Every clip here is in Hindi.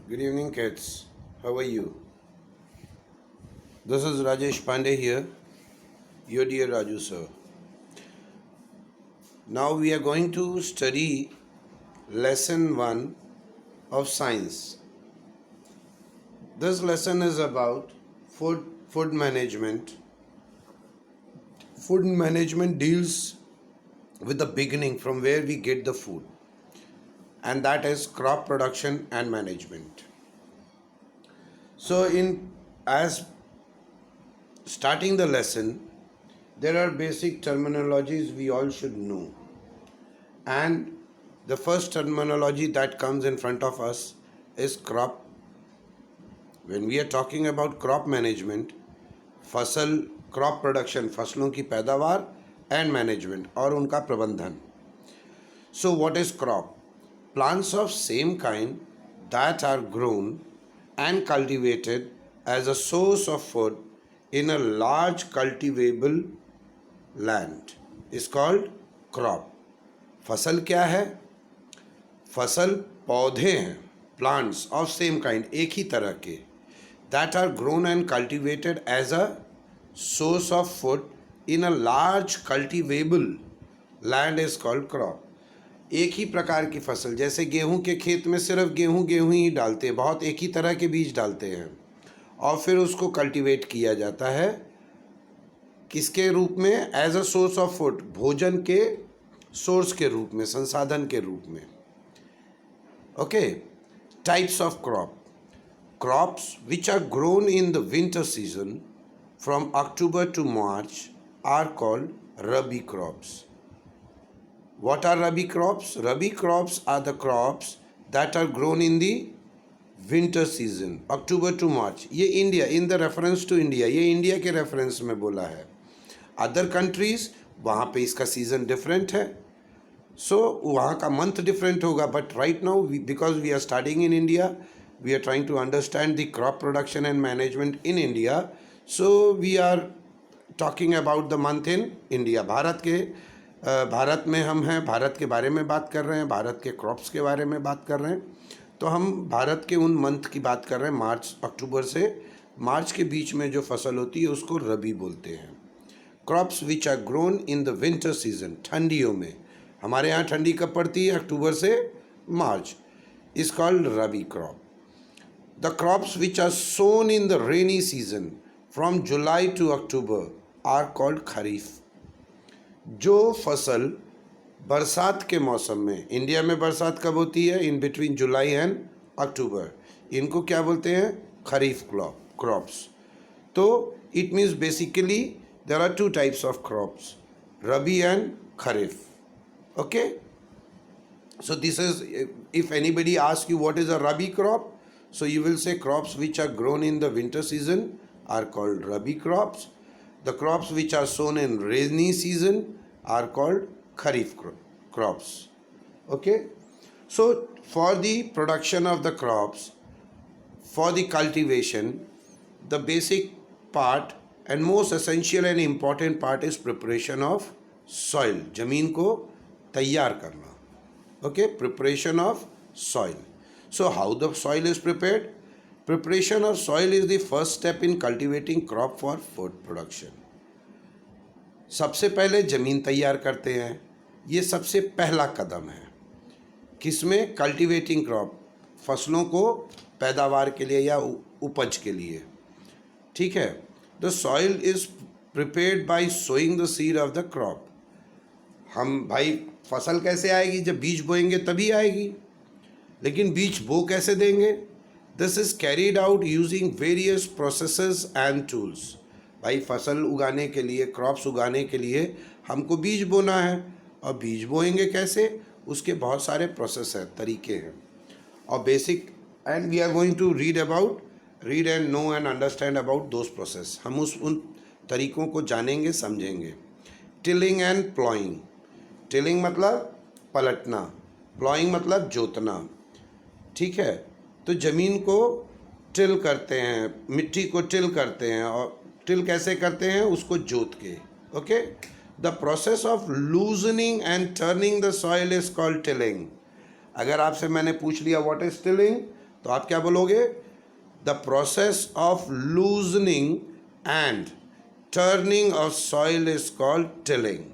Good evening, kids. How are you? This is Rajesh Pandey here, your dear Raju sir. Now we are going to study lesson 1 of science. This lesson is about food management. Food management deals with the beginning from where we get the food, and that is crop production and management. So in as starting the lesson, there are basic terminologies we all should know. And the first terminology that comes in front of us is crop. When we are talking about crop management, फसल crop production, फसलों की पैदावार and management और उनका प्रबंधन. So what is crop? Plants of same kind that are grown and cultivated as a source of food in a large cultivable land is called crop. फसल क्या है? फसल पौधे हैं, प्लांट्स ऑफ सेम काइंड, एक ही तरह के, that are grown and cultivated as a source of food in a large cultivable land is called crop. एक ही प्रकार की फसल, जैसे गेहूं के खेत में सिर्फ गेहूं ही डालते हैं, बहुत एक ही तरह के बीज डालते हैं और फिर उसको कल्टिवेट किया जाता है किसके रूप में? As a source of food, भोजन के सोर्स के रूप में, संसाधन के रूप में. Okay. Types of crop. Crops which are grown in the winter season from October to March are called rabi crops. What are rabi crops? Rabi crops are the crops that are grown in the winter season, October to March. ये India, in the reference to India, ये इंडिया के रेफरेंस में बोला है. अदर कंट्रीज वहाँ पे इसका सीज़न डिफरेंट है, सो वहाँ का मंथ डिफरेंट होगा. But right now because we are studying in India, we are trying to understand the crop production and management in India, so we are talking about the month in India. Bharat में हम हैं, भारत के बारे में बात कर रहे हैं, भारत के क्रॉप्स के बारे में बात कर रहे हैं. तो हम भारत के उन मंथ की बात कर रहे हैं, मार्च, अक्टूबर से मार्च के बीच में जो फसल होती है उसको रबी बोलते हैं. Crops which are grown in the winter season, ठंडियों में, हमारे यहाँ ठंडी कब पड़ती है? अक्टूबर से मार्च, is called rabi crop. The crops which are sown in the rainy season from July to October are called kharif. जो फसल बरसात के मौसम में, इंडिया में बरसात कब होती है? In between July and October, इनको क्या बोलते हैं? खरीफ क्रॉप्स. तो it means basically there are two types of crops, rabi and kharif. Okay. So this is, if anybody ask you what is a rabi crop, so you will say crops which are grown in the winter season are called rabi crops. The crops which are sown in rainy season are called kharif crops. Okay. So for the production of the crops, for the cultivation, the basic part and most essential and important part is preparation of soil. जमीन को तैयार करना. Okay. Preparation of soil. So how the soil is prepared? Preparation of soil is the first step in cultivating crop for food production. सबसे पहले ज़मीन तैयार करते हैं, ये सबसे पहला कदम है. किसमें? कल्टिवेटिंग क्रॉप, फसलों को पैदावार के लिए या उपज के लिए. ठीक है. The soil is prepared by sowing the seed of the crop. हम भाई फसल कैसे आएगी? जब बीज बोएंगे तभी आएगी, लेकिन बीज बो कैसे देंगे? This is carried out using various processes and tools. भाई फसल उगाने के लिए, क्रॉप्स उगाने के लिए हमको बीज बोना है, और बीज बोएंगे कैसे? उसके बहुत सारे प्रोसेस हैं, तरीके हैं. और basic, and we are going to read and know and understand about those process. हम उन तरीक़ों को जानेंगे, समझेंगे. Tilling and ploughing. टिलिंग मतलब पलटना, प्लॉइंग मतलब जोतना. ठीक है. तो ज़मीन को टिल करते हैं, मिट्टी को टिल करते हैं, और टिल कैसे करते हैं? उसको जोत के. Okay. The process of loosening and turning the soil is called tilling. अगर आपसे मैंने पूछ लिया व्हाट इज टिलिंग, तो आप क्या बोलोगे? The process of loosening and turning of soil is called tilling.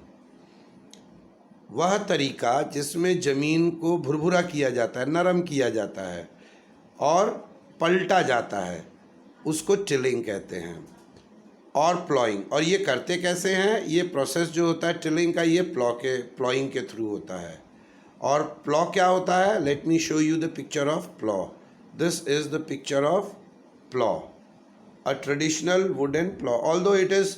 वह तरीका जिसमें ज़मीन को भुरभुरा किया जाता है, नरम किया जाता है और पलटा जाता है, उसको टिलिंग कहते हैं। और प्लॉइंग, और ये करते कैसे हैं? ये प्रोसेस जो होता है टिलिंग का, ये प्लॉइंग के थ्रू होता है। और प्लॉ क्या होता है? Let me show you the picture of plough. This is the picture of plough, a traditional wooden plow, although it is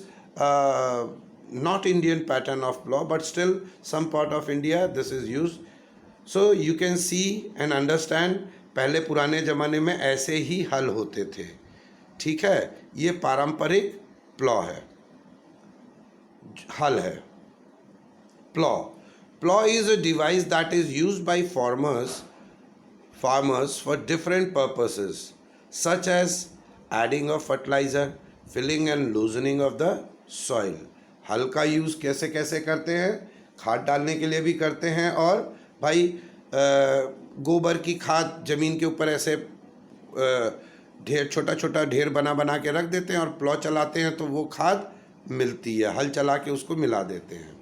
not Indian pattern of plow, but still some part of India this is used. So you can see and understand, पहले पुराने ज़माने में ऐसे ही हल होते थे। ठीक है, ये पारंपरिक प्लॉ है, हल है। Plough is a device that is used by farmers for different purposes, such as adding of fertilizer, filling and loosening of the soil. हल का यूज़ कैसे कैसे करते हैं? खाद डालने के लिए भी करते हैं, और भाई गोबर की खाद ज़मीन के ऊपर ऐसे ढेर, छोटा छोटा ढेर बना बना के रख देते हैं और प्लॉ चलाते हैं तो वो खाद मिलती है। हल चला के उसको मिला देते हैं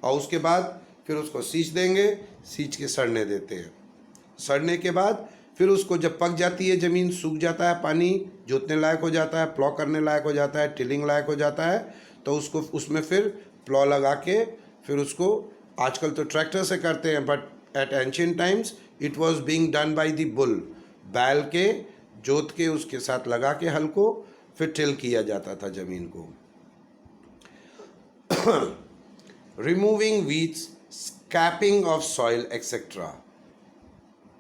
और उसके बाद फिर उसको सींच देंगे, सींच के सड़ने देते हैं। सड़ने के बाद फिर उसको जब पक जाती है ज़मीन, सूख जाता है, पानी जोतने लायक हो जाता है, प्लॉ करने लायक हो जाता है, टिलिंग लायक हो जाता है, तो उसको उसमें फिर प्लॉ लगा के फिर उसको, आजकल तो ट्रैक्टर से करते हैं, but at ancient times it was being done by the bull. बैल के जोत के उसके साथ लगा के हल को फिर टिल किया जाता था ज़मीन को। Removing weeds, scaping of soil etcetera,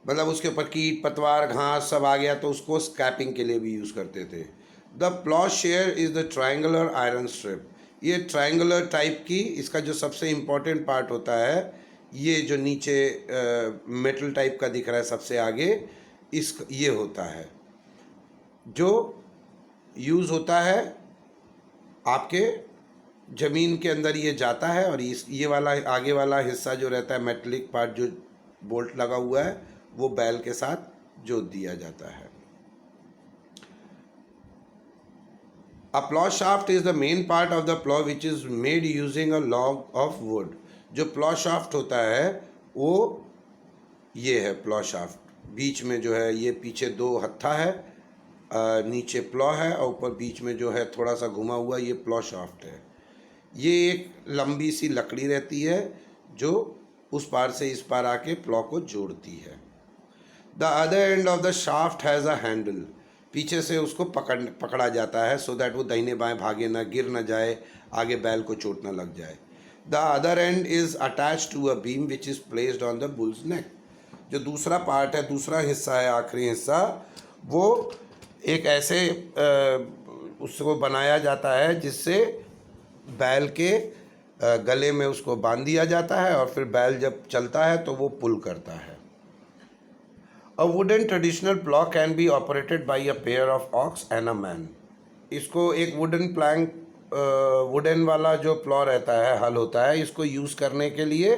मतलब उसके ऊपर कीट पतवार घास सब आ गया तो उसको स्क्रैपिंग के लिए भी यूज़ करते थे। The plough share is the triangular iron strip. ये ट्रायंगुलर टाइप की, इसका जो सबसे इम्पॉर्टेंट पार्ट होता है, ये जो नीचे मेटल टाइप का दिख रहा है सबसे आगे, ये होता है जो यूज़ होता है आपके ज़मीन के अंदर, ये जाता है और ये वाला आगे वाला हिस्सा जो रहता है मेटलिक पार्ट, जो बोल्ट लगा हुआ है, वो बैल के साथ जोत दिया जाता है। A plough shaft is the main part of the plough which is made using a log of wood. जो plough shaft होता है वो ये है plough shaft, बीच में जो है ये पीछे दो हत्था है, नीचे प्लॉ है और ऊपर बीच में जो है थोड़ा सा घुमा हुआ ये प्लॉ शाफ्ट है। ये एक लंबी सी लकड़ी रहती है जो उस पार से इस पार आके प्लॉ को जोड़ती है। The other end of the shaft has a handle, पीछे से उसको पकड़ा जाता है सो दैट वो दाहिने बाएं भागे ना, गिर ना जाए, आगे बैल को चोट ना लग जाए। The other end is attach to a beam which is placed on the bull's neck. जो दूसरा पार्ट है, दूसरा हिस्सा है, आखिरी हिस्सा, वो एक ऐसे उसको बनाया जाता है जिससे बैल के गले में उसको बांध दिया जाता है और फिर बैल जब चलता है तो वो पुल करता है। A wooden traditional plough can be operated by a pair of aux and a man. इसको एक वुडन प्लैंक, वुडन वाला जो प्लॉ रहता है, हल होता है, इसको यूज़ करने के लिए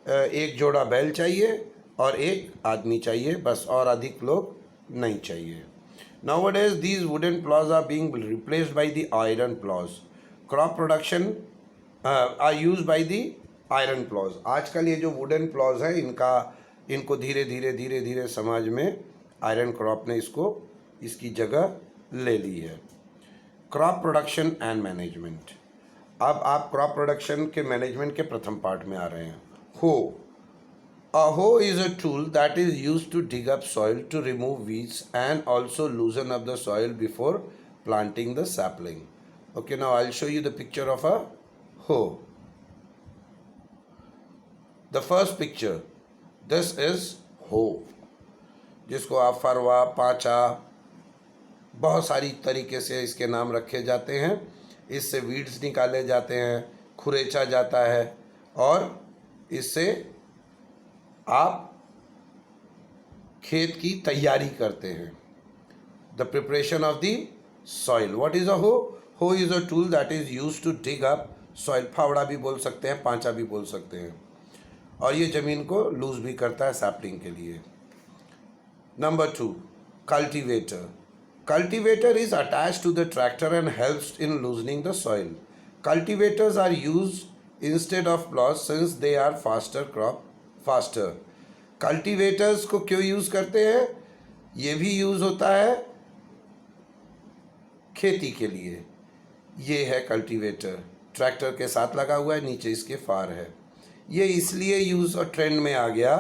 एक जोड़ा बैल चाहिए और एक आदमी चाहिए बस, और अधिक लोग नहीं चाहिए। Nowadays, these wooden plows are being replaced by the iron plows. Crop production are used by the iron plows. आजकल ये जो wooden plows हैं इनको धीरे धीरे समाज में आयरन क्रॉप ने इसकी जगह ले ली है। Crop production and management. अब आप क्रॉप प्रोडक्शन के मैनेजमेंट के प्रथम पार्ट में आ रहे हैं। हो, a hoe is a tool that is used to dig up soil to remove weeds and also loosen up the soil before planting the sapling. Okay, now I'll show you the picture of a hoe. The first picture, this is hoe, जिसको आप फरवा, पाचा, बहुत सारी तरीके से इसके नाम रखे जाते हैं। इससे वीड्स निकाले जाते हैं, खुरेचा जाता है और इससे आप खेत की तैयारी करते हैं। The preparation of the soil. What is a hoe? Hoe is a tool that is used to dig up soil. फावड़ा भी बोल सकते हैं, पांचा भी बोल सकते हैं, और ये ज़मीन को लूज भी करता है सैपलिंग के लिए। Number 2, Cultivator. Cultivator is attached to the tractor and helps in loosening the soil. Cultivators are used instead of plows since they are faster. Cultivators को क्यों यूज़ करते हैं? ये भी यूज़ होता है खेती के लिए। ये है कल्टीवेटर, ट्रैक्टर के साथ लगा हुआ है, नीचे इसके फार है। ये इसलिए यूज़ और ट्रेंड में आ गया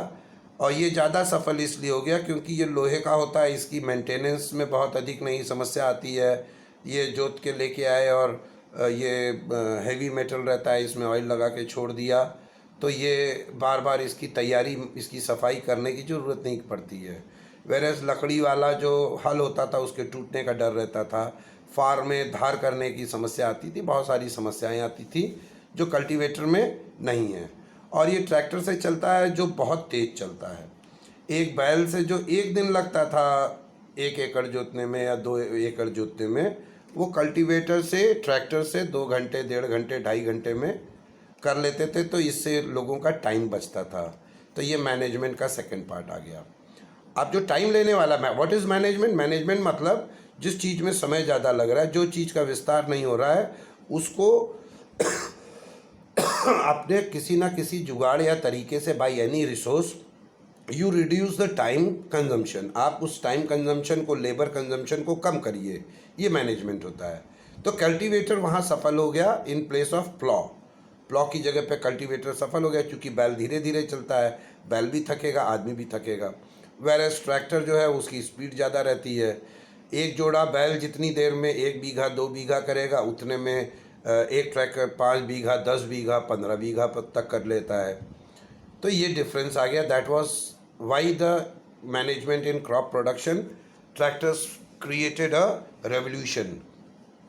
और ये ज़्यादा सफल इसलिए हो गया क्योंकि ये लोहे का होता है, इसकी मेंटेनेंस में बहुत अधिक नहीं समस्या आती है। ये जोत के लेके आए और ये हैवी मेटल रहता है, इसमें ऑयल लगा के छोड़ दिया तो ये बार बार इसकी तैयारी, इसकी सफाई करने की ज़रूरत नहीं पड़ती है। वेरस लकड़ी वाला जो हल होता था उसके टूटने का डर रहता था, फार में धार करने की समस्या आती थी, बहुत सारी समस्याएं आती थी जो कल्टीवेटर में नहीं है। और ये ट्रैक्टर से चलता है जो बहुत तेज़ चलता है। एक बैल से जो एक दिन लगता था 1 एकड़ जोतने में या 2 एकड़ जोतने में, वो कल्टीवेटर से, ट्रैक्टर से 2 घंटे, 1.5 घंटे, 2.5 घंटे में कर लेते थे। तो इससे लोगों का टाइम बचता था। तो ये मैनेजमेंट का सेकंड पार्ट आ गया। अब जो टाइम लेने वाला, व्हाट इज़ मैनेजमेंट? मैनेजमेंट मतलब जिस चीज़ में समय ज़्यादा लग रहा है, जो चीज़ का विस्तार नहीं हो रहा है, उसको आपने किसी ना किसी जुगाड़ या तरीके से, by any resource you reduce the time consumption, आप उस टाइम कंजम्पशन को, लेबर कंजम्पशन को कम करिए। ये मैनेजमेंट होता है। तो कल्टीवेटर वहाँ सफल हो गया इन प्लेस ऑफ प्लॉ की जगह पे कल्टीवेटर सफल हो गया क्योंकि बैल धीरे धीरे चलता है, बैल भी थकेगा, आदमी भी थकेगा। वेरस ट्रैक्टर जो है उसकी स्पीड ज़्यादा रहती है। एक जोड़ा बैल जितनी देर में 1 बीघा 2 बीघा करेगा, उतने में एक ट्रैक्टर 5 बीघा 10 बीघा 15 बीघा तक कर लेता है। तो ये डिफरेंस आ गया। That was why the management in crop production, tractors created a revolution.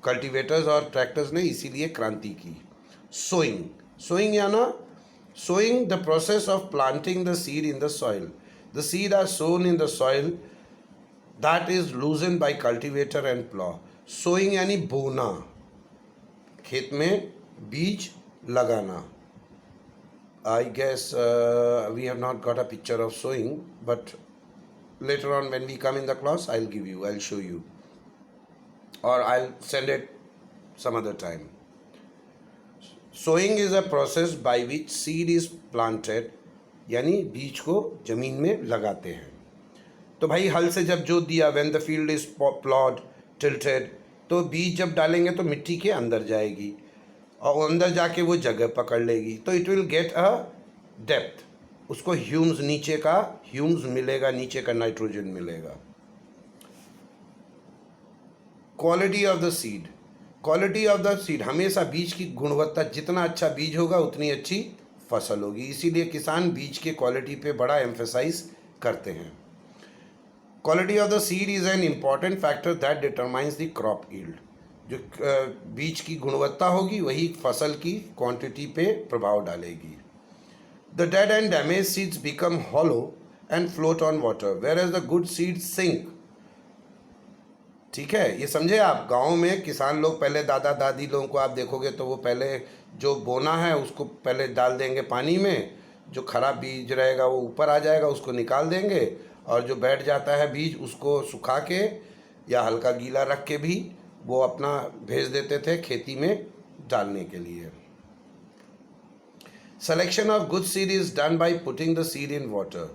Cultivators और ट्रैक्टर्स ने इसीलिए क्रांति की। सोइंग या ना, sowing the process of planting the seed in the soil. The seed are sown in the soil that is loosened by cultivator and plow. Sowing यानी बोना, खेत में बीज लगाना। I guess we have not got a picture of sowing, but later on when we come in the class I'll give you, I'll show you, or I'll send it some other time. Sowing is a process by which seed is planted, यानी बीज को जमीन में लगाते हैं। तो भाई हल से जब जोत दिया, when the field is plowed, tilted, तो बीज जब डालेंगे तो मिट्टी के अंदर जाएगी और अंदर जाके वो जगह पकड़ लेगी। तो it will get a depth, उसको ह्यूम्स, नीचे का ह्यूम्स मिलेगा, नीचे का नाइट्रोजन मिलेगा। Quality of the seed, quality of the seed, हमेशा बीज की गुणवत्ता, जितना अच्छा बीज होगा उतनी अच्छी फसल होगी। इसीलिए किसान बीज के क्वालिटी पे बड़ा एम्फेसाइज करते हैं। Quality of the seed is an important factor that determines the crop yield. जो बीज की गुणवत्ता होगी वही फसल की क्वांटिटी पे प्रभाव डालेगी। The dead and damage seeds become hollow and float on water whereas the good seeds sink. ठीक है, ये समझे आप। गांव में किसान लोग पहले, दादा दादी लोगों को आप देखोगे तो वो पहले जो बोना है उसको पहले डाल देंगे पानी में, जो खराब बीज रहेगा वो ऊपर आ जाएगा, उसको निकाल देंगे, और जो बैठ जाता है बीज उसको सुखा के या हल्का गीला रख के भी वो अपना भेज देते थे खेती में डालने के लिए। Selection of good seed is done by putting the seed in water.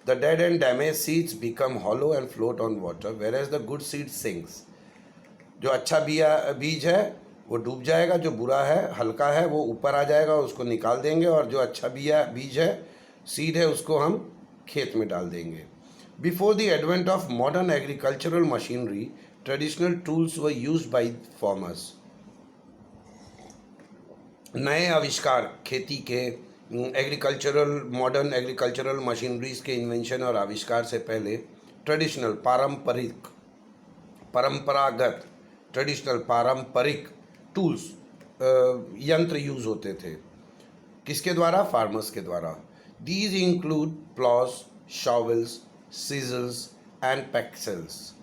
The dead and damaged seeds become hollow and float on water, whereas the good seed sinks. जो अच्छा बीज है वो डूब जाएगा, जो बुरा है, हल्का है, वो ऊपर आ जाएगा, उसको निकाल देंगे, और जो अच्छा बीज है, सीड है, उसको हम खेत में डाल देंगे। Before the advent of modern agricultural machinery, traditional tools were used by farmers. नए आविष्कार खेती के, मॉडर्न एग्रीकल्चरल मशीनरीज के इन्वेंशन और आविष्कार से पहले ट्रेडिशनल, पारंपरिक टूल्स, यंत्र यूज़ होते थे। किसके द्वारा? फार्मर्स के द्वारा। These include ploughs, shovels, sickles and pickaxes.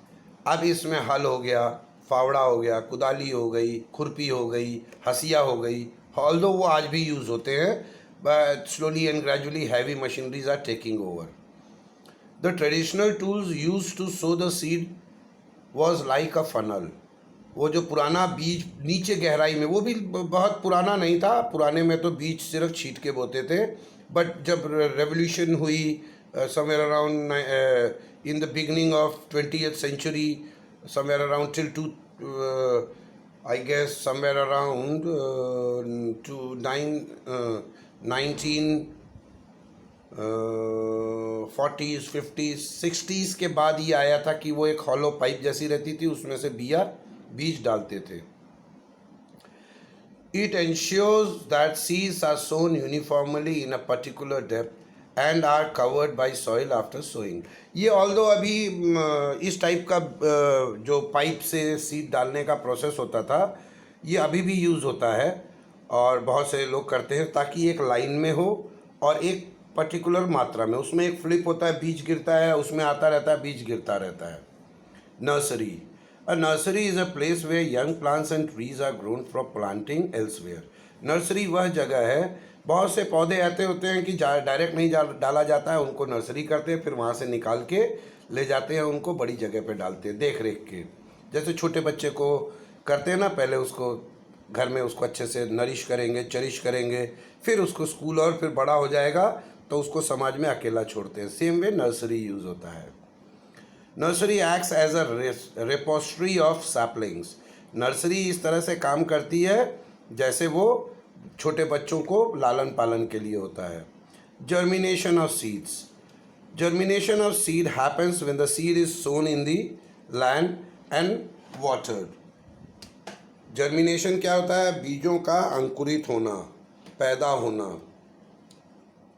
अब इसमें हल हो गया, फावड़ा हो गया, कुदाली हो गई, खुरपी हो गई, हसिया हो गई। ऑल्दो वो आज भी यूज़ होते हैं, but slowly and gradually heavy machineries are taking over. The traditional tools use to sow the seed was like a funnel. वो जो पुराना बीज नीचे गहराई में, वो भी बहुत पुराना नहीं था, पुराने में तो बीज सिर्फ छीट के बोते थे, बट जब रेवोल्यूशन हुई somewhere around in the beginning of 20th century, somewhere around till to I guess somewhere around to 1940s 50s 60s के बाद ये आया था कि वो एक हॉलो पाइप जैसी रहती थी, उसमें से बीज डालते थे. It ensures that seeds are sown uniformly in a particular depth and are covered by soil after sowing. ये ऑल्दो अभी इस टाइप का जो पाइप से सीड डालने का प्रोसेस होता था, ये अभी भी यूज़ होता है और बहुत से लोग करते हैं, ताकि एक लाइन में हो और एक पर्टिकुलर मात्रा में. उसमें एक फ्लिप होता है, बीज गिरता है, उसमें आता रहता है, बीज गिरता रहता है. Nursery. A nursery is a place where young plants and trees are grown for planting elsewhere. Nursery वह जगह है, बहुत से पौधे ऐसे होते हैं कि डायरेक्ट नहीं डाला जाता है, उनको नर्सरी करते हैं, फिर वहाँ से निकाल के ले जाते हैं, उनको बड़ी जगह पे डालते हैं देख रेख के. जैसे छोटे बच्चे को करते हैं ना, पहले उसको घर में उसको अच्छे से नरिश करेंगे, चरिश करेंगे, फिर उसको स्कूल और फिर बड़ा हो जाएगा तो उसको समाज में अकेला छोड़ते हैं. सेम वे नर्सरी यूज़ होता है. Nursery acts as a repository of saplings. Nursery इस तरह से काम करती है जैसे वो छोटे बच्चों को लालन पालन के लिए होता है. Germination of seeds. Germination of seed happens when the seed is sown in the land and watered. Germination क्या होता है? बीजों का अंकुरित होना, पैदा होना,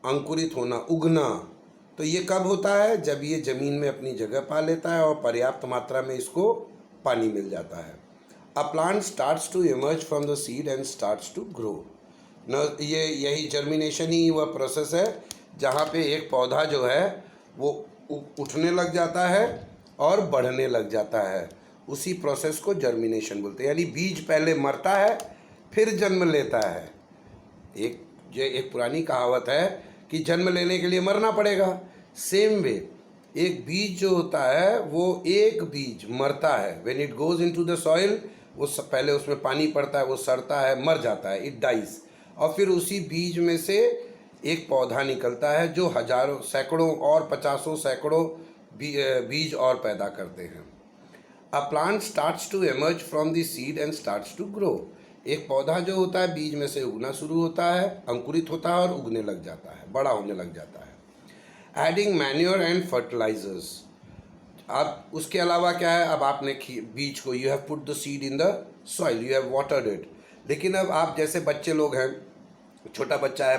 अंकुरित होना, उगना. तो ये कब होता है? जब ये ज़मीन में अपनी जगह पा लेता है और पर्याप्त मात्रा में इसको पानी मिल जाता है. A plant starts to emerge from the seed and starts to grow. यही जर्मिनेशन ही वह प्रोसेस है जहाँ पे एक पौधा जो है वो उठने लग जाता है और बढ़ने लग जाता है. उसी प्रोसेस को जर्मिनेशन बोलते हैं. यानी बीज पहले मरता है फिर जन्म लेता है. एक पुरानी कहावत है कि जन्म लेने के लिए मरना पड़ेगा. सेम वे एक बीज जो होता है वो एक बीज मरता है. When it goes into the soil, वो पहले उसमें पानी पड़ता है, वो सड़ता है, मर जाता है, इट डाइज. और फिर उसी बीज में से एक पौधा निकलता है जो हजारों, सैकड़ों और पचासों सैकड़ों बीज और पैदा करते हैं. A plant starts to emerge from the seed and starts to grow. एक पौधा जो होता है बीज में से उगना शुरू होता है, अंकुरित होता है और उगने लग जाता है, बड़ा होने लग जाता है. Adding manure and fertilizers. अब उसके अलावा क्या है? अब आपने बीज को, you have put the seed in the soil, you have watered it. लेकिन अब आप जैसे बच्चे लोग हैं, छोटा बच्चा है,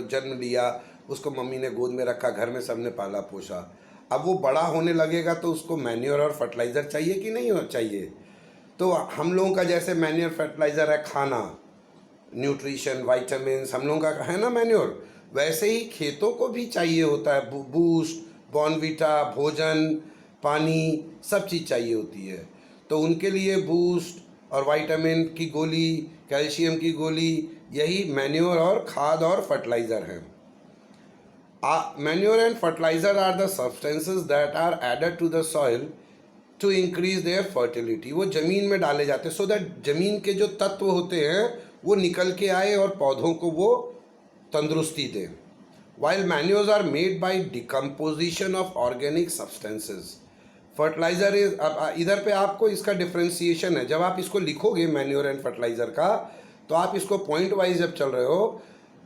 जन्म लिया, उसको मम्मी ने गोद में रखा, घर में सबने पाला पोसा. अब वो बड़ा होने लगेगा तो उसको मैन्योर और फर्टिलाइज़र चाहिए कि नहीं चाहिए? तो हम लोगों का जैसे मैन्योर फर्टिलाइज़र है खाना, न्यूट्रिशन, वाइटामिन्स, हम लोगों का है ना मैन्योर, वैसे ही खेतों को भी चाहिए होता है. बूस्ट, बॉर्नवीटा, भोजन, पानी, सब चीज़ चाहिए होती है. तो उनके लिए बूस्ट और वाइटामिन की गोली, कैल्शियम की गोली, यही मैन्योर और खाद और फर्टिलाइज़र हैं. Manure and fertilizer are the substances that are added to the soil to increase their fertility. वो ज़मीन में डाले जाते हैं सो दैट ज़मीन के जो तत्व होते हैं वो निकल के आए और पौधों को वो तंदुरुस्ती दें. While manures are made by decomposition of organic substances. Fertilizer is, अब इधर पे आपको इसका डिफ्रेंसिएशन है. जब आप इसको लिखोगे मैन्योर एंड फर्टिलाइज़र का, तो आप इसको पॉइंट वाइज जब चल रहे हो,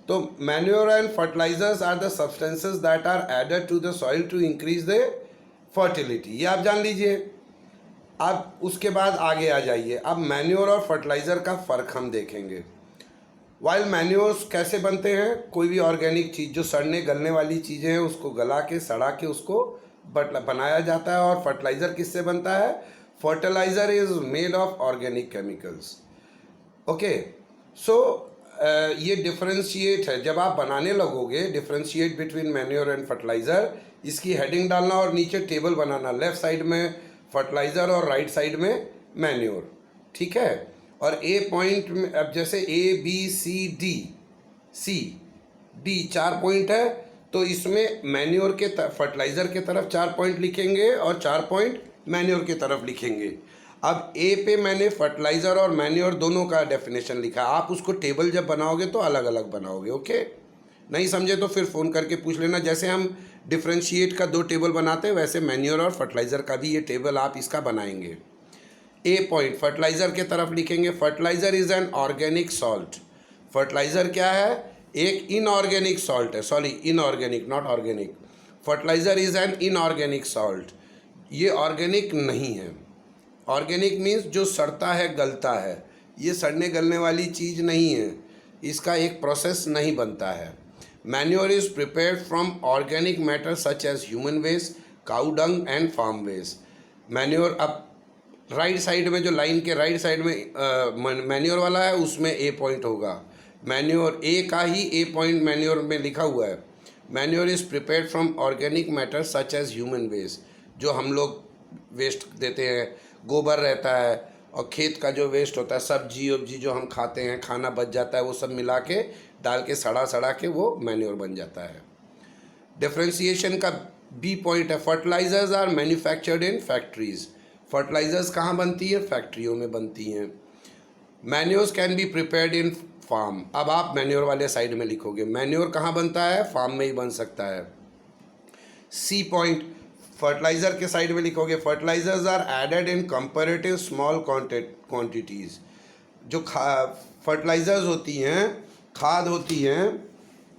तो manure and fertilizers are the substances that are added to the soil to increase the fertility. ये आप जान लीजिए. अब उसके बाद आगे आ जाइए. अब मैन्योर और फर्टिलाइज़र का फ़र्क हम देखेंगे. वाइल मैन्योर्स कैसे बनते हैं? कोई भी ऑर्गेनिक चीज़ जो सड़ने गलने वाली चीज़ें हैं उसको गला के, सड़ा के उसको बनाया जाता है. और फर्टिलाइज़र किससे बनता है? Fertiliser is made of organic chemicals. Okay, so ये डिफ्रेंशिएट है. जब आप बनाने लगोगे, differentiate between manure and fertiliser, इसकी हेडिंग डालना और नीचे टेबल बनाना. लेफ़्ट साइड में फर्टिलाइज़र और राइट साइड में मैन्योर. ठीक है. और ए पॉइंट में, अब जैसे A B C D, C D 4 point है, तो इसमें मैन्योर के फर्टिलाइज़र के तरफ 4 पॉइंट लिखेंगे और 4 पॉइंट मैन्योर की तरफ लिखेंगे। अब ए पे मैंने फर्टिलाइज़र और मैन्योर दोनों का डेफिनेशन लिखा। आप उसको टेबल जब बनाओगे तो अलग अलग बनाओगे। ओके, नहीं समझे तो फिर फ़ोन करके पूछ लेना। जैसे हम डिफ्रेंशिएट का 2 टेबल बनाते हैं वैसे मैन्योर और फर्टिलाइज़र का भी ये टेबल आप इसका बनाएंगे। ए पॉइंट फर्टिलाइज़र के तरफ लिखेंगे, fertiliser is an organic salt. Fertiliser क्या है? एक इनऑर्गेनिक सॉल्ट है, sorry inorganic not organic. Fertiliser is an inorganic salt. ये ऑर्गेनिक नहीं है। ऑर्गेनिक मीन्स जो सड़ता है गलता है, ये सड़ने गलने वाली चीज़ नहीं है, इसका एक प्रोसेस नहीं बनता है। Manure is prepared from organic matter such as human waste, cow dung and farm waste. Manure, अब राइट साइड में जो लाइन के राइट साइड में मैन्योर वाला है उसमें ए पॉइंट होगा। मैन्योर ए का ही ए पॉइंट मैन्योर में लिखा हुआ है। Manure is prepared from organic matter such as human waste, जो हम लोग वेस्ट देते हैं, गोबर रहता है और खेत का जो वेस्ट होता है, सब्जी वब्जी जो हम खाते हैं, खाना बच जाता है, वो सब मिला के डाल के सड़ा के वो मैन्योर बन जाता है। डिफ्रेंशिएशन का बी पॉइंट है, fertilizers are manufactured in factories. Fertilizers कहाँ बनती है? फैक्ट्रियों में बनती हैं। Manures can be prepared in farm. अब आप मैन्योर वाले साइड में लिखोगे, मैन्योर कहाँ बनता है? फार्म में ही बन सकता है। सी पॉइंट फर्टिलाइज़र के साइड में लिखोगे, fertilizers are added in comparative small quantities. जो फर्टिलाइजर्स होती हैं, खाद होती हैं,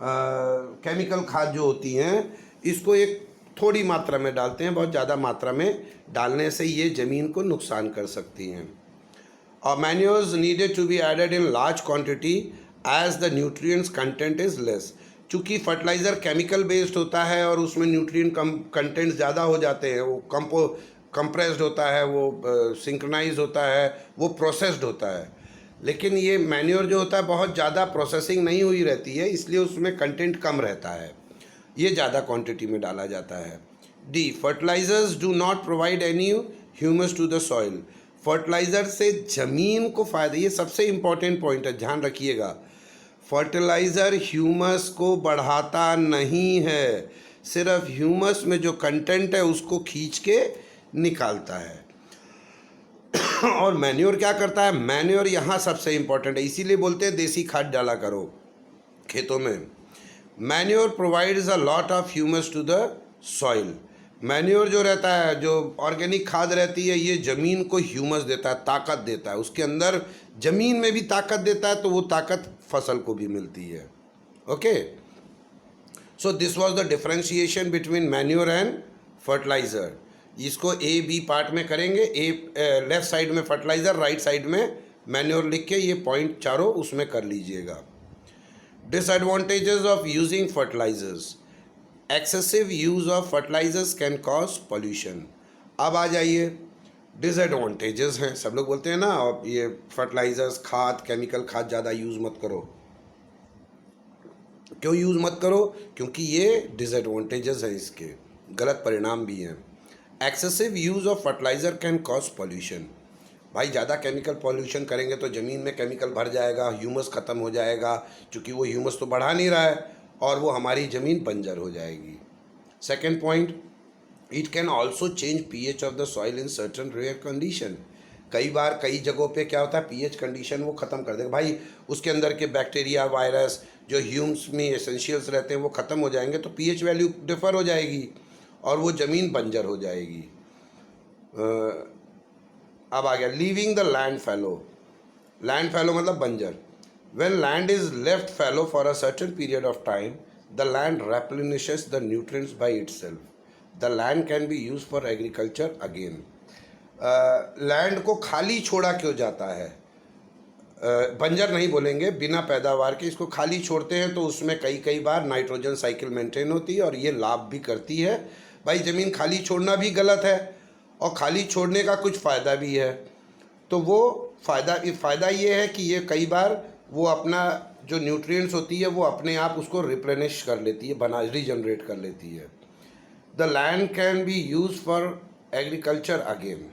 केमिकल खाद जो होती हैं, इसको एक थोड़ी मात्रा में डालते हैं, बहुत ज़्यादा मात्रा में डालने से ये ज़मीन को नुकसान कर सकती हैं। और manures needed to be added in large quantity as the nutrients content is less. चूँकि फर्टिलाइज़र केमिकल बेस्ड होता है और उसमें न्यूट्रिएंट कंटेंट ज़्यादा हो जाते हैं, वो कंप्रेस्ड होता है, वो सिंक्रोनाइज होता है, वो प्रोसेस्ड होता है। लेकिन ये मैन्योर जो होता है बहुत ज़्यादा प्रोसेसिंग नहीं हुई रहती है, इसलिए उसमें कंटेंट कम रहता है, ये ज़्यादा क्वांटिटी में डाला जाता है। D fertilizers do not provide any humus to the soil. Fertilizer से ज़मीन को फ़ायदा, ये सबसे इम्पॉर्टेंट पॉइंट है, ध्यान रखिएगा। फर्टिलाइज़र ह्यूमस को बढ़ाता नहीं है, सिर्फ ह्यूमस में जो कंटेंट है उसको खींच के निकालता है। और मैन्योर क्या करता है? मैन्योर यहाँ सबसे इम्पॉर्टेंट है, इसीलिए बोलते हैं देसी खाद डाला करो खेतों में। Manure provides a lot of humus to the soil. Manure जो रहता है, जो ऑर्गेनिक खाद रहती है, ये ज़मीन को ह्यूमस देता है, ताकत देता है, उसके अंदर ज़मीन में भी ताकत देता है, तो वो ताकत फसल को भी मिलती है। Okay, so this was the differentiation between manure and fertilizer. इसको ए बी पार्ट में करेंगे, लेफ्ट साइड में फर्टिलाइज़र, राइट साइड में मैन्योर लिख के ये पॉइंट चारों उसमें कर लीजिएगा। Disadvantages of using fertilizers. Excessive use of fertilizers can cause pollution. अब आ जाइए, डिसएडवांटेजेस हैं, सब लोग बोलते हैं ना, और ये फर्टिलाइजर्स, खाद, केमिकल खाद ज़्यादा यूज़ मत करो। क्यों यूज़ मत करो? क्योंकि ये डिसएडवांटेजेस हैं, इसके गलत परिणाम भी हैं। Excessive use of fertiliser can cause pollution. भाई ज़्यादा केमिकल पॉल्यूशन करेंगे तो ज़मीन में केमिकल भर जाएगा, ह्यूमस ख़त्म हो जाएगा, क्योंकि वो ह्यूमस तो बढ़ा नहीं रहा है, और वो हमारी ज़मीन बंजर हो जाएगी। Second point, it can also change pH of the soil in certain rare condition. कई बार कई जगहों पे क्या होता है, पीएच कंडीशन वो ख़त्म कर देगा। भाई उसके अंदर के बैक्टीरिया, वायरस, जो ह्यूम्स में एसेंशियल्स रहते हैं वो ख़त्म हो जाएंगे, तो पीएच वैल्यू डिफ़र हो जाएगी और वो ज़मीन बंजर हो जाएगी। अब आ गया leaving the land fallow. Land fallow मतलब बंजर। When land is left fallow for a certain period of time, the land replenishes the nutrients by itself. The land can be used for agriculture again. Land को खाली छोड़ा क्यों जाता है? बंजर नहीं बोलेंगे, बिना पैदावार के इसको खाली छोड़ते हैं, तो उसमें कई बार नाइट्रोजन साइकिल मेंटेन होती है और ये लाभ भी करती है। भाई ज़मीन खाली छोड़ना भी गलत है और खाली छोड़ने का कुछ फ़ायदा भी है। तो वो फ़ायदा ये है कि ये कई बार वो अपना जो न्यूट्रिएंट्स होती है वो अपने आप उसको रिप्लेनिश कर लेती है, रीजनरेट कर लेती है। The land can be use for agriculture again.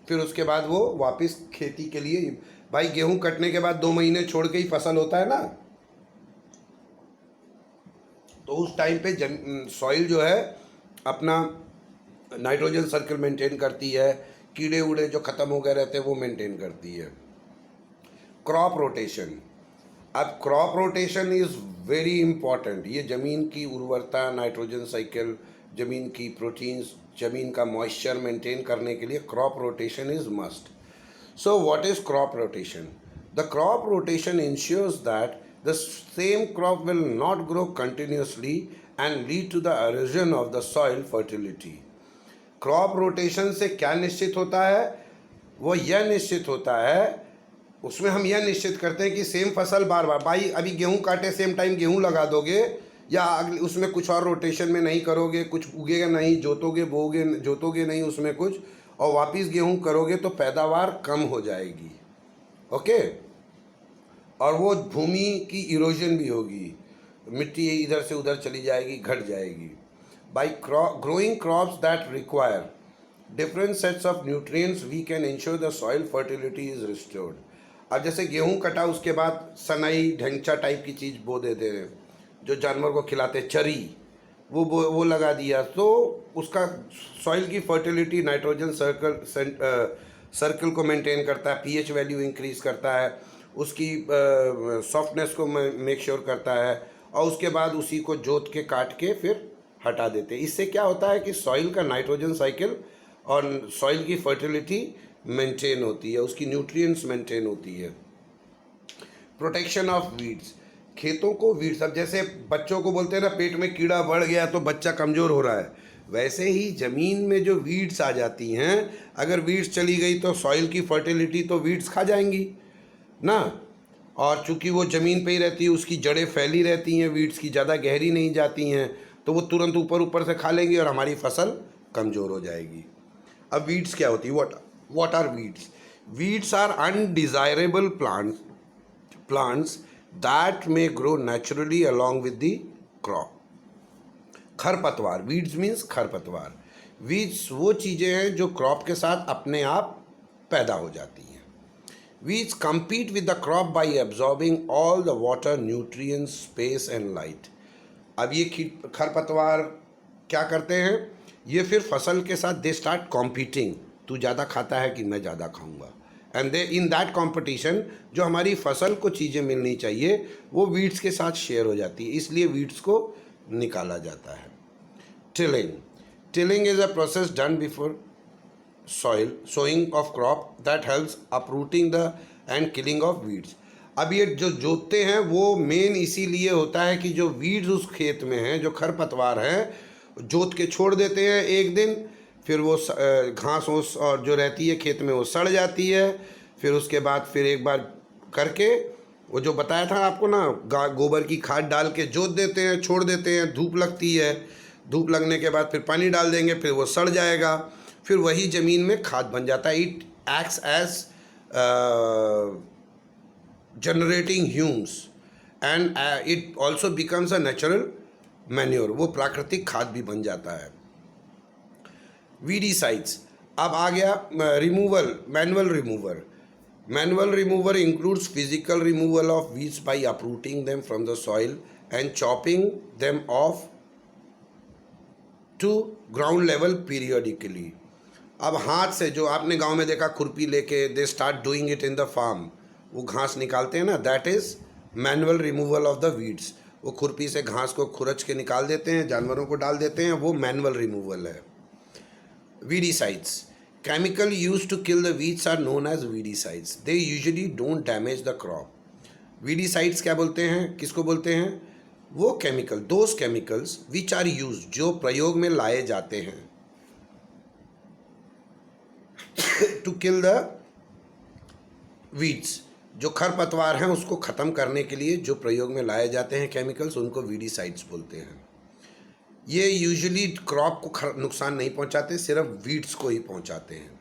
फिर उसके बाद वो वापस खेती के लिए, भाई गेहूं कटने के बाद 2 महीने छोड़ के ही फसल होता है ना, तो उस टाइम पे सॉइल जो है अपना नाइट्रोजन सर्कल मेंटेन करती है, कीड़े उड़े जो ख़त्म हो गए रहते हैं वो मेंटेन करती है। क्रॉप रोटेशन, अब crop rotation is very important. ये ज़मीन की उर्वरता, नाइट्रोजन साइकिल, ज़मीन की प्रोटीन्स, ज़मीन का मॉइस्चर मेंटेन करने के लिए crop rotation is must. So what is crop rotation? The crop rotation ensures that the same crop will not grow continuously and lead to the erosion of the soil fertility. Crop rotation से क्या निश्चित होता है? वो यह निश्चित होता है, उसमें हम यह निश्चित करते हैं कि सेम फसल बार बार, भाई अभी गेहूं काटे सेम टाइम गेहूं लगा दोगे या अगले उसमें कुछ और रोटेशन में नहीं करोगे, कुछ उगेगा नहीं, जोतोगे बोगे जोतोगे नहीं उसमें कुछ, और वापस गेहूं करोगे तो पैदावार कम हो जाएगी। ओके, और वो भूमि की इरोजन भी होगी, मिट्टी इधर से उधर चली जाएगी, घट जाएगी। By growing crops that require different sets of nutrients we can ensure the soil fertility is restored. अब जैसे गेहूं कटा उसके बाद सनई ढेंचा टाइप की चीज़ बो देते हैं, जो जानवर को खिलाते, चरी, वो लगा दिया तो उसका सॉइल की फर्टिलिटी, नाइट्रोजन सर्कल को मेंटेन करता है, पीएच वैल्यू इंक्रीज करता है, उसकी सॉफ्टनेस को मेक श्योर करता है, और उसके बाद उसी को जोत के काट के फिर हटा देते हैं। इससे क्या होता है कि सॉइल का नाइट्रोजन साइकिल और सॉइल की फर्टिलिटी मेंटेन होती है, उसकी न्यूट्रिएंट्स मेंटेन होती है। प्रोटेक्शन ऑफ वीड्स, खेतों को वीड्स, अब जैसे बच्चों को बोलते हैं ना पेट में कीड़ा बढ़ गया तो बच्चा कमज़ोर हो रहा है, वैसे ही ज़मीन में जो वीड्स आ जाती हैं, अगर वीड्स चली गई तो सॉइल की फर्टिलिटी तो वीड्स खा जाएंगी ना, और चूंकि वो ज़मीन पे ही रहती है, उसकी जड़ें फैली रहती हैं, वीड्स की ज़्यादा गहरी नहीं जाती हैं, तो वो तुरंत ऊपर ऊपर से खा लेंगी और हमारी फसल कमज़ोर हो जाएगी। अब वीड्स क्या होती है? What are weeds? Weeds are undesirable plants that may grow naturally along with the crop. खरपतवार, वीड्स मीन्स खरपतवार। वीड्स वो चीज़ें हैं जो क्रॉप के साथ अपने आप पैदा हो जाती हैं। Weeds compete with the crop by absorbing all the water, nutrients, space and light. अब ये खरपतवार क्या करते हैं? ये फिर फसल के साथ दे स्टार्ट कॉम्पीटिंग, तू ज़्यादा खाता है कि मैं ज़्यादा खाऊंगा, and they in that competition जो हमारी फसल को चीज़ें मिलनी चाहिए वो वीड्स के साथ शेयर हो जाती है, इसलिए वीड्स को निकाला जाता है। Tilling is a process done before soil sowing of crop that helps uprooting the and killing of weeds. अब ये जो जोतते हैं वो मेन इसीलिए होता है कि जो वीड्स उस खेत में हैं, जो खरपतवार हैं, जोत के छोड़ देते हैं एक दिन, फिर वो घास ओस और जो रहती है खेत में वो सड़ जाती है, फिर उसके बाद फिर एक बार करके वो जो बताया था आपको ना, गोबर की खाद डाल के जोत देते हैं, छोड़ देते हैं, धूप लगती है, धूप लगने के बाद फिर पानी डाल देंगे, फिर वो सड़ जाएगा, फिर वही ज़मीन में खाद बन जाता है। It acts as generating humus and it also becomes a natural manure, वो प्राकृतिक खाद भी बन जाता है। वीडीसाइड्स, अब आ गया removal, manual remover. Manual remover includes physical removal of weeds by uprooting them from the soil and chopping them off to ground level periodically. अब हाथ से, जो आपने गांव में देखा खुरपी लेके they start doing it in the farm, वो घास निकालते हैं ना, that is manual removal of the weeds. वो खुरपी से घास को खुरच के निकाल देते हैं, जानवरों को डाल देते हैं, वो मैनुअल रिमूवल है। Weedicides, chemical used to kill the weeds are known as weedicides. They usually don't damage the crop. Weedicides क्या बोलते हैं, किसको बोलते हैं? वो chemical, those chemicals which are used, जो प्रयोग में लाए जाते हैं to kill the weeds, जो खरपतवार हैं उसको ख़त्म करने के लिए जो प्रयोग में लाए जाते हैं केमिकल्स, उनको वीडीसाइड्स बोलते हैं। ये यूजुअली क्रॉप को नुकसान नहीं पहुंचाते, सिर्फ वीड्स को ही पहुंचाते हैं।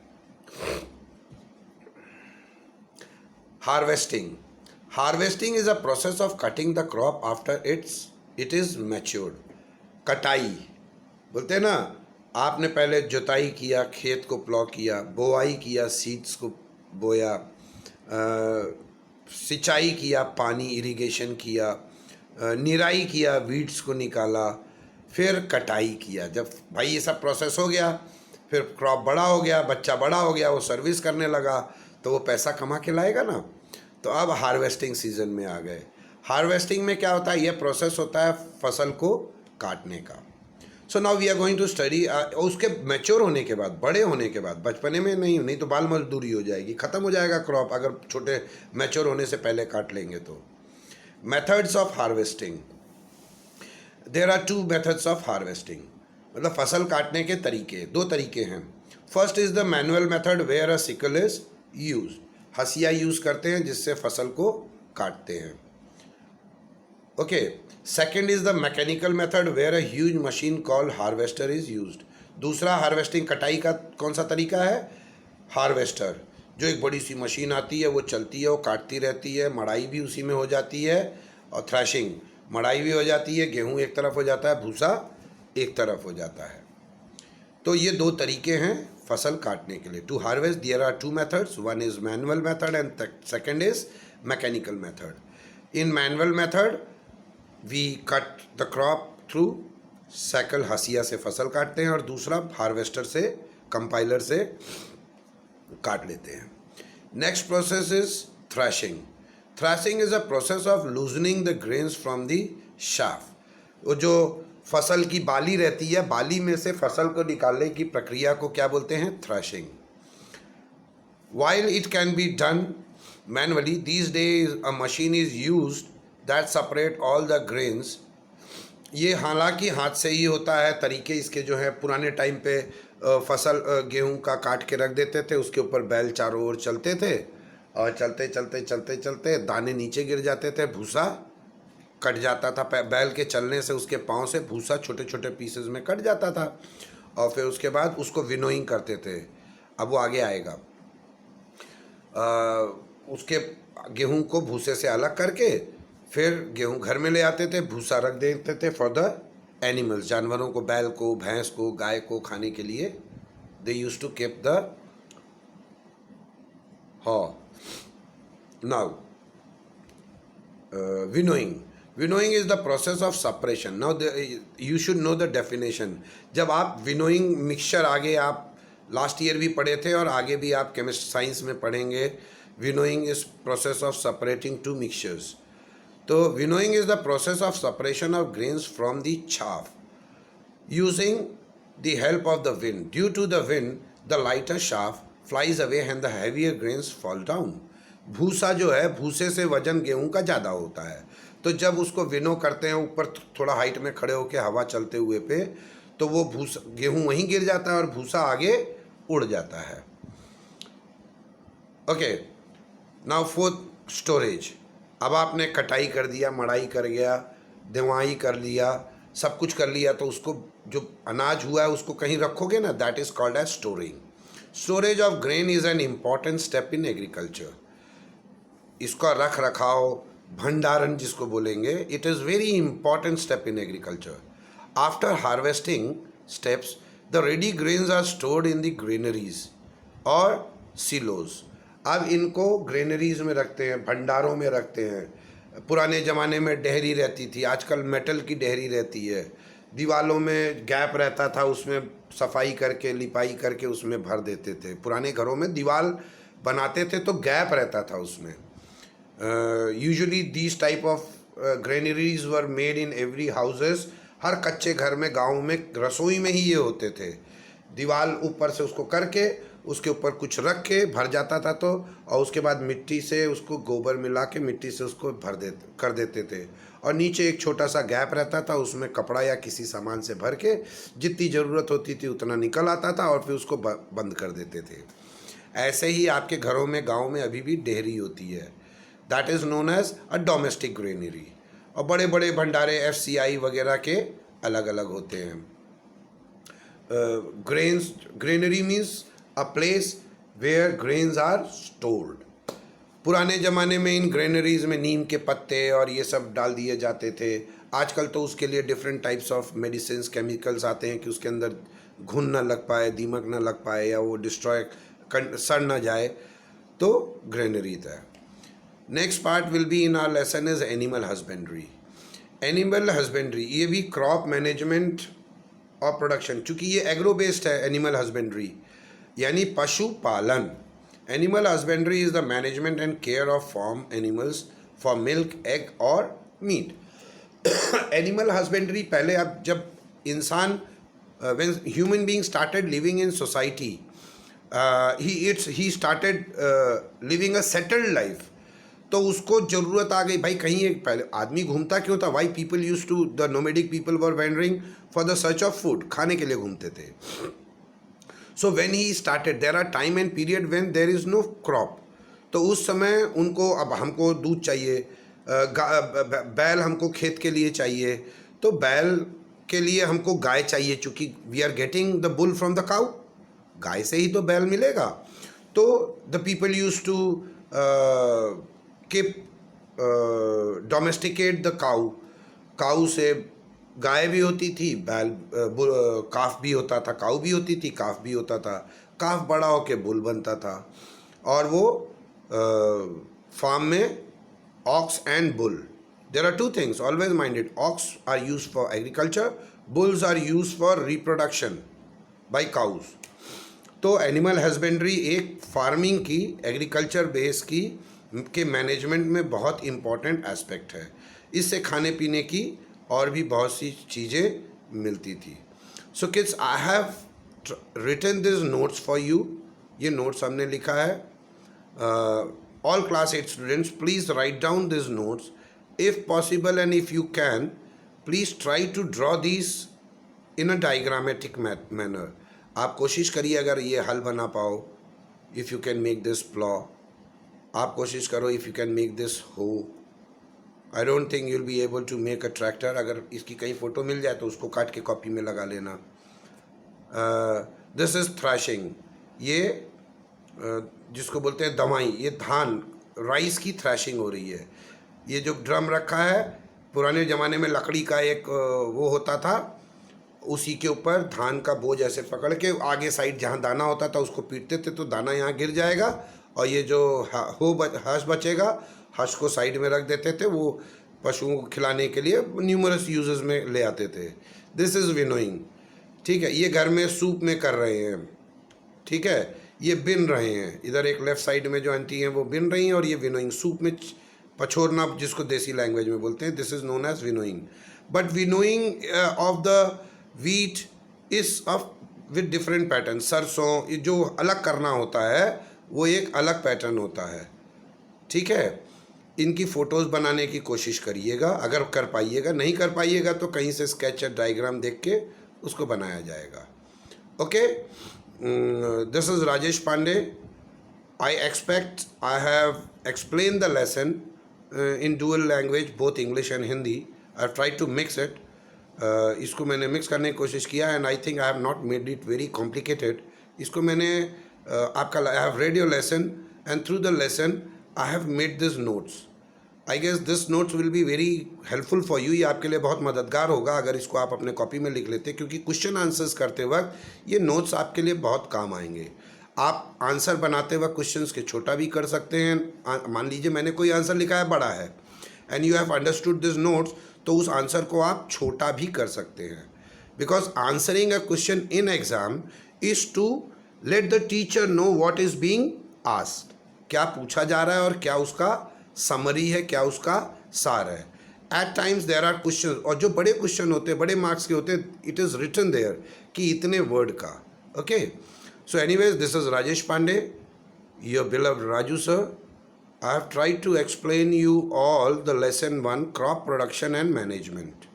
Harvesting is a process of cutting the crop after it is matured. कटाई बोलते हैं ना, आपने पहले जुताई किया, खेत को प्लॉ किया, बोआई किया, सीड्स को बोया, सिंचाई किया, पानी इरिगेशन किया, निराई किया, वीड्स को निकाला, फिर कटाई किया। जब भाई ये सब प्रोसेस हो गया, फिर क्रॉप बड़ा हो गया, बच्चा बड़ा हो गया, वो सर्विस करने लगा, तो वो पैसा कमा के लाएगा ना। तो अब हार्वेस्टिंग सीजन में आ गए। हार्वेस्टिंग में क्या होता है, ये प्रोसेस होता है फसल को काटने का। So now we are going to study. उसके मैच्योर होने के बाद, बड़े होने के बाद, बचपने में नहीं तो बाल मजदूरी हो जाएगी, ख़त्म हो जाएगा क्रॉप अगर छोटे मैच्योर होने से पहले काट लेंगे तो। Methods of harvesting, there are 2 methods of harvesting. मतलब फसल काटने के तरीके, 2 तरीके हैं। First is the manual method where a sickle is use. हसिया यूज़ करते हैं जिससे फसल को काटते हैं। Okay. Second is the mechanical method where a huge machine called harvester is used. दूसरा हार्वेस्टिंग कटाई का कौन सा तरीका है, हार्वेस्टर, जो एक बड़ी सी मशीन आती है, वो चलती है, वो काटती रहती है, मड़ाई भी उसी में हो जाती है, और थ्रैशिंग, मड़ाई भी हो जाती है, गेहूँ एक तरफ हो जाता है, भूसा एक तरफ हो जाता है। तो ये 2 तरीके हैं फसल काटने के लिए। To harvest there are 2 methods, one is manual method and second is mechanical method. In manual method we cut the crop through sickle, हसिया से फसल काटते हैं, और दूसरा हार्वेस्टर से, कंपाइलर से काट लेते हैं। Next process is threshing. Threshing is a process of loosening the grains from the shaft. वो जो फसल की बाली रहती है, बाली में से फसल को निकालने की प्रक्रिया को क्या बोलते हैं, thrashing. While it can be done manually, these days a machine is used that separate all the grains. ये हालांकि हाथ से ही होता है, तरीके इसके जो है, पुराने टाइम पे फसल गेहूं का काट के रख देते थे, उसके ऊपर बैल चारों ओर चलते थे, और चलते चलते चलते चलते दाने नीचे गिर जाते थे, भूसा कट जाता था, बैल के चलने से उसके पाँव से भूसा छोटे छोटे पीसेस में कट जाता था, और फिर उसके बाद उसको विनोइंग करते थे। अब वो आगे आएगा। उसके गेहूं को भूसे से अलग करके फिर गेहूं घर में ले आते थे, भूसा रख देते थे फॉर द एनिमल्स, जानवरों को, बैल को, भैंस को, गाय को खाने के लिए। दे यूज टू कीप द हॉ। Now winnowing. Winnowing is the process of separation. Now you should know the definition. जब आप विनोइंग मिक्सचर, आगे आप लास्ट ईयर भी पढ़े थे और आगे भी आप केमिस्ट्री साइंस में पढ़ेंगे, winnowing is process of separating 2 mixtures. तो winnowing is the process of separation of grains from the chaff using the help of the wind. Due to the wind, the lighter chaff flies away and the heavier grains fall down. भूसा जो है, भूसे से वजन गेहूं का ज़्यादा होता है, तो जब उसको विनो करते हैं ऊपर थोड़ा हाइट में खड़े होकर हवा चलते हुए पे, तो वो भूसा, गेहूं वहीं गिर जाता है और भूसा आगे उड़ जाता है। ओके। Now fourth, storage. अब आपने कटाई कर दिया, मड़ाई कर गया, दवाई कर लिया, सब कुछ कर लिया, तो उसको जो अनाज हुआ है उसको कहीं रखोगे ना, that is called as storing. Storage of grain is an important step in agriculture. इसका रख रखाव, भंडारण जिसको बोलेंगे, it is very important step in agriculture. After harvesting steps, the ready grains are stored in the granaries और सिलोज। अब इनको ग्रेनरीज में रखते हैं, भंडारों में रखते हैं। पुराने ज़माने में डेहरी रहती थी, आजकल मेटल की डेहरी रहती है। दीवालों में गैप रहता था, उसमें सफाई करके, लिपाई करके उसमें भर देते थे। पुराने घरों में दीवार बनाते थे तो गैप रहता था उसमें। Usually these type of granaries were made in every houses. हर कच्चे घर में, गाँव में, रसोई में ही ये होते थे। दीवार ऊपर से उसको करके उसके ऊपर कुछ रख के भर जाता था, तो और उसके बाद मिट्टी से उसको, गोबर मिला के मिट्टी से उसको कर देते थे, और नीचे एक छोटा सा गैप रहता था, उसमें कपड़ा या किसी सामान से भर के जितनी ज़रूरत होती थी उतना निकल आता था, और फिर उसको बंद कर देते थे। ऐसे ही आपके घरों में, गाँव में अभी भी डेहरी होती है, that is known as a domestic granary. और बड़े बड़े भंडारे FCI वगैरह के अलग अलग होते हैं। Granary means a place where grains are stored. पुराने ज़माने में इन ग्रेनरीज में नीम के पत्ते और ये सब डाल दिए जाते थे। आजकल तो उसके लिए different types of medicine, chemicals आते हैं कि उसके अंदर घुन ना लग पाए, दीमक ना लग पाए, या वो डिस्ट्रॉय सड़ ना जाए, तो ग्रेनरी था। Next part will be in our lesson is animal husbandry. Animal husbandry, ये भी क्रॉप मैनेजमेंट और प्रोडक्शन, चूँकि ये एग्रो बेस्ड है एनिमल हस्बेंड्री यानी पशु पालन. Animal husbandry is the management and care of farm animals for milk, egg और मीट. एनिमल हस्बेंड्री पहले, अब जब इंसान, when human being started living in society, he started living a settled life. तो उसको ज़रूरत आ गई भाई कहीं एक, पहले आदमी घूमता क्यों था? Why people use to, the nomadic people were wandering for the search of food, खाने के लिए घूमते थे. So when he started, there are time and period when there is no crop. तो उस समय उनको, अब हमको दूध चाहिए, बैल हमको खेत के लिए चाहिए, तो बैल के लिए हमको गाय चाहिए, चूँकि we are getting the bull from the cow, गाय से ही तो बैल मिलेगा. तो the people use to keep domesticate the cow. Cow से गाय भी होती थी, बैल काफ भी होता था, काउ भी होती थी, काफ भी होता था. काफ बड़ा होके बुल बनता था. और वो फार्म में ox and bull, there are two things, always minded. Ox are used for agriculture, bulls are used for reproduction by cows. तो एनिमल हस्बेंड्री एक फार्मिंग की, एग्रीकल्चर बेस की के मैनेजमेंट में बहुत इम्पॉर्टेंट एस्पेक्ट है. इससे खाने पीने की और भी बहुत सी चीज़ें मिलती थी. So kids, I have written this notes for you. ये नोट्स हमने लिखा है. All class 8 students, please write down this notes. If possible and if you can, please try to draw these in a diagrammatic manner. आप कोशिश करिए अगर ये हल बना पाओ. If you can make this plow, आप कोशिश करो. If you can make this hoe. I don't think you'll be able to make a tractor. अगर इसकी कहीं फ़ोटो मिल जाए तो उसको काट के कॉपी में लगा लेना. This is thrashing. ये जिसको बोलते हैं दवाई, ये धान राइस की थ्रैशिंग हो रही है. ये जो ड्रम रखा है, पुराने ज़माने में लकड़ी का एक वो होता था, उसी के ऊपर धान का बोझ ऐसे पकड़ के आगे साइड जहाँ दाना होता था उसको पीटते थे, तो दाना यहाँ गिर जाएगा और ये जो हंस बचेगा, हंस को साइड में रख देते थे. वो पशुओं को खिलाने के लिए न्यूमरस यूजेस में ले आते थे. This is winnowing. ठीक है, ये घर में सूप में कर रहे हैं. ठीक है, ये बिन रहे हैं. इधर एक लेफ़्ट साइड में जो आंटी हैं वो बिन रही हैं, और ये विनोइंग, सूप में पछोरना जिसको देसी लैंग्वेज में बोलते हैं. This is known as winnowing. But winnowing of the wheat is of with different pattern. सरसों जो अलग करना होता है वो एक अलग पैटर्न होता है. ठीक है, इनकी फ़ोटोज़ बनाने की कोशिश करिएगा. अगर कर पाइएगा, नहीं कर पाइएगा तो कहीं से स्केच या डायग्राम देख के उसको बनाया जाएगा. Okay, this is Rajesh Pandey. I expect I have explained the lesson in dual language, both English and Hindi. I've tried to mix it. इसको मैंने मिक्स करने की कोशिश किया, and I think I have not made it very complicated. इसको मैंने आपका, I have read your lesson and through the lesson I have made these notes. I guess this notes will be very helpful for you. ये आपके लिए बहुत मददगार होगा अगर इसको आप अपने कॉपी में लिख लेते, क्योंकि क्वेश्चन आंसर्स करते वक्त ये नोट्स आपके लिए बहुत काम आएंगे. आप आंसर बनाते वक्त क्वेश्चंस के छोटा भी कर सकते हैं. मान लीजिए मैंने कोई आंसर लिखा है बड़ा है, and you have understood this notes, तो उस आंसर को आप छोटा भी कर सकते हैं. Because answering a question in exam is to let the teacher know what is being asked. क्या पूछा जा रहा है और क्या उसका समरी है, क्या उसका सार है. At times there are question, और जो बड़े क्वेश्चन होते हैं, बड़े मार्क्स के होते हैं, इट इज़ रिटन देयर कि इतने वर्ड का. Okay, so anyways, this is Rajesh Pandey, your beloved Raju sir. I have tried to explain you all the lesson 1, crop production and management.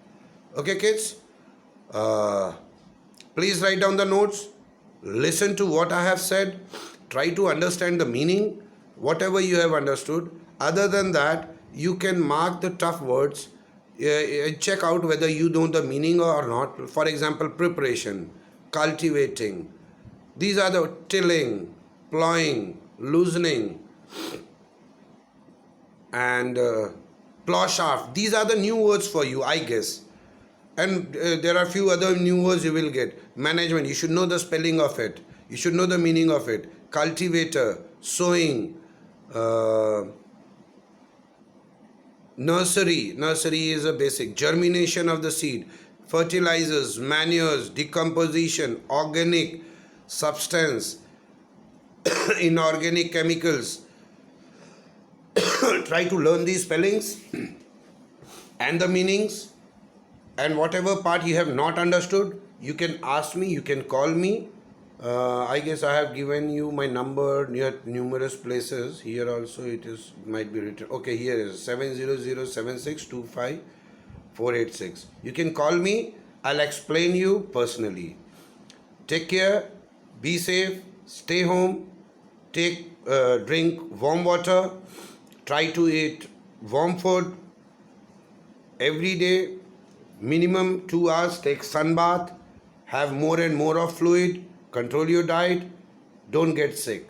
Okay kids, please write down the notes, listen to what I have said, try to understand the meaning, whatever you have understood. Other than that, you can mark the tough words, check out whether you know the meaning or not. For example, preparation, cultivating. These are the tilling, plowing, loosening, and plow shaft. These are the new words for you, I guess. And there are few other new words you will get. Management, you should know the spelling of it. You should know the meaning of it. Cultivator, sowing, Nursery is a basic. Germination of the seed, fertilizers, manures, decomposition, organic substance, inorganic chemicals. Try to learn these spellings and the meanings, and whatever part you have not understood, you can ask me, you can call me. I guess I have given you my number near numerous places. Here also it is, might be written. Okay, here is 7007625 You can call me. I'll explain you personally. Take care. Be safe. Stay home. Drink warm water. Try to eat warm food every day. Minimum 2 hours. Take sun bath. Have more and more of fluid. Control your diet. Don't get sick.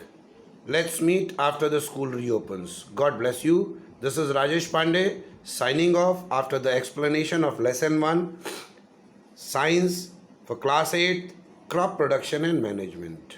Let's meet after the school reopens. God bless you. This is Rajesh Pandey signing off after the explanation of lesson 1, science for class 8, crop production and management.